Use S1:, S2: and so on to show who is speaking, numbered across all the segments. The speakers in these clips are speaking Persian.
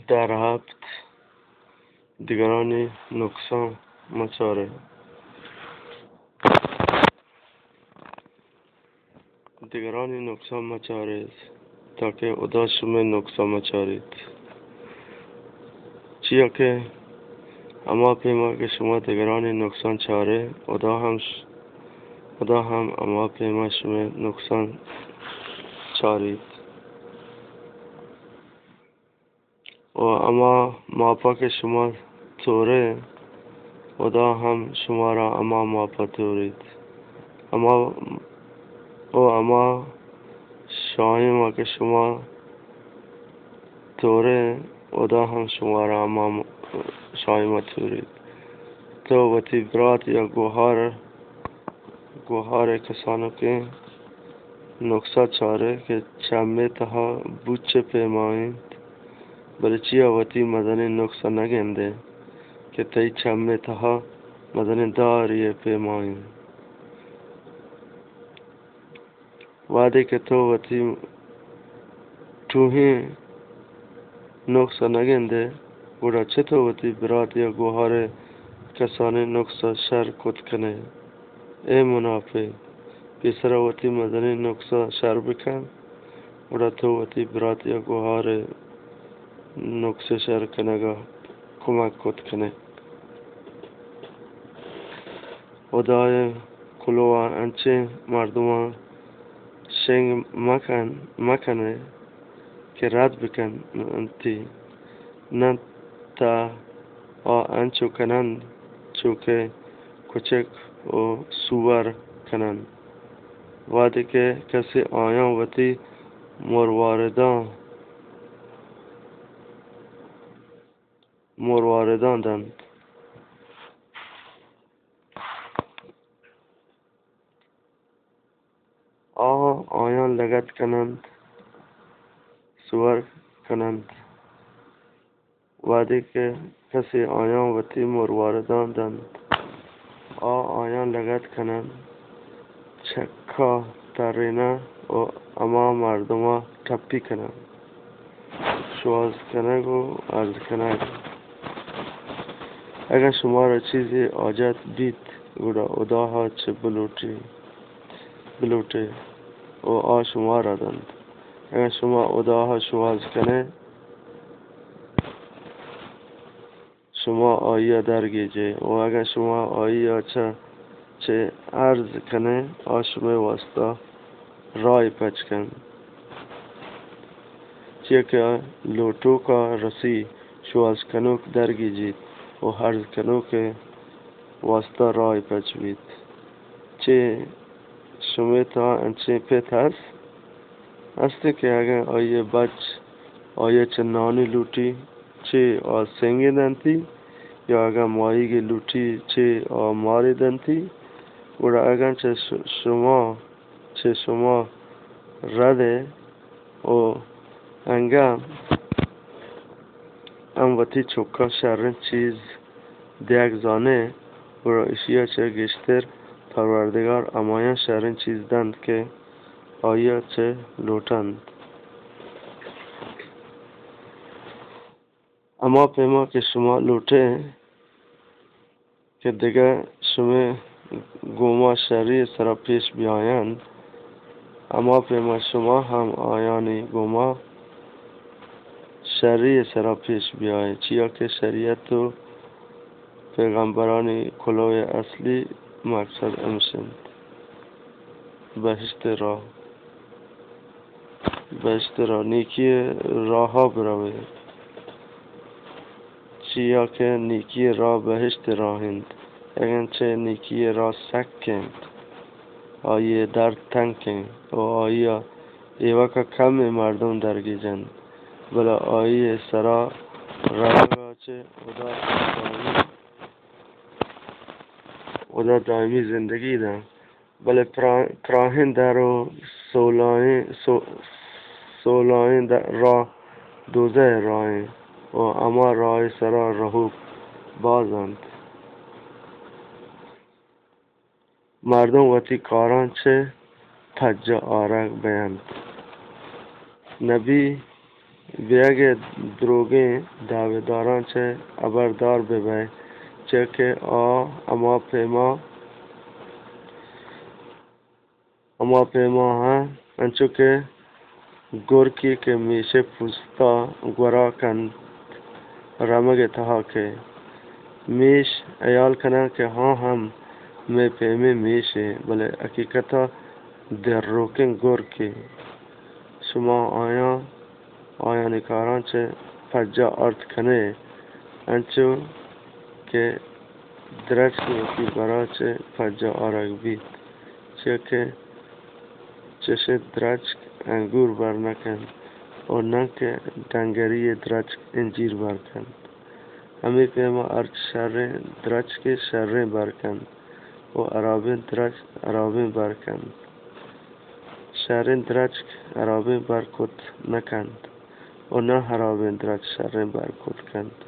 S1: در هفت دیگرانی نقصان مچاره دیگرانی نقصان مچارید تا که ادا شما نقصان مچارید. چیا که اما پیما که شما دیگرانی نقصان چاره ادا هم اما پیما شما نقصان چارید. و اما ماپا که شما توره ادا هم شما را اما ماپا تورید. اما شاهی ما که شما توره ادا هم شما را اما شاهی ما تورید. تو وطی برات یا گوهار کسانو که نقصه چاره که چمه تها بوچه پیمایند بله چیا وطی مدنی نقصه نگنده که تی چمه تها مدنی داری پیمایند. وعده که تو وطی توهی نقصه نگنده بودا چه تو وطی برات یا گوهار کسانی نقصه شر کت کنه. ای منافق پیسر وطی مدنی نقصه شر بکن بودا تو وطی برات یا گوهار نقصه شر کنگا کمک کت کنه. خدای کلوه انچه مردمان شنگ مکنه که رد بکن انتی نه تا انچو کنند چوکه کچک و سوور کنند. وعده که کسی آیان وطی مرواردان دند آیان لگت کنند سوور کنند. وعده که کسی آیان وطی مرواردان دند آیان لگت کنند چکا ترینه و اما مردما تپی کنند شواز کنگ و عرض کنگ. اگر شما را چیزی آجت بیت ادا چه بلوٹه و شما را دند. اگر شما ادا شواز کنه شما آیا درگیجه و اگر شما آیا چه عرض کنه شما واسطه رای پچ کن. چیه که لوٹو کا رسی شواز کنوک درگیجید و عرض کنوک واسطه رای پچ بید. چه شما تا انچه پیت هستی که اگر آیا چه نانی لوٹی چه سنگی دنتی یا اگر ماهی گی لوٹی چه ماری دنتی و اگر چه شما رده و انگام وطی چوکا شرن چیز دیگ زانه و اشیا چه گشتر پروردگار امایان شرن چیز دند که آیا چه لوٹند. اما پیما که شما لوٹه که دیگه شما گوما شری سرا پیش بیایند اما پیما شما هم آیانی گوما شری سرا پیش بیاید. چیا که شریعت و پیغمبرانی کلوه اصلی مقصد امشند بهشت را نیکی راه ها بروید. چیا که نیکی را بهشت راهند اگر چه نیکی را سکند آیه در تنگ کن و آیا ایوه که کم مردم درگیجند بلا آیه سرا روگا چه ادا دائمی زندگی دن بله پراهین در و سولاین در راه دوزه راهین و اما راه سرا رهوب بازند. مردم وطی کاران چه تجا آرگ بیند. نبی بیاگ دروگیں دعویداران چه ابردار ببی چه که اما پیما ها انچو که گرکی که میشه پوستا گورا کند رمگ تها که میش ایال کنن که ها هم میں پیمه میشه بله حقیقتا در روکن گرکی شما آیا نکاران چه پجا ارد کنه انچو که درچ وکی برا چه پجا آرگ بید چه که چشه درچ انگور بر نکن و نه که دنگری درچ انجیر بر کن همی پیما ارچ شر درچ که شر بر کن و عرابین درچ عرابین بر کن شرین درچ عرابین بر کت نکند و نه عرابین درچ شرین بر کت کند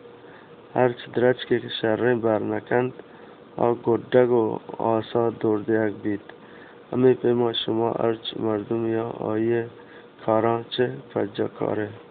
S1: هرچ درچ که شرین بر نکند آ گردگ و آسا دوردیگ بید ہمیں پیما شما ارچ مردم یا آئیے کاران چه پجا کاره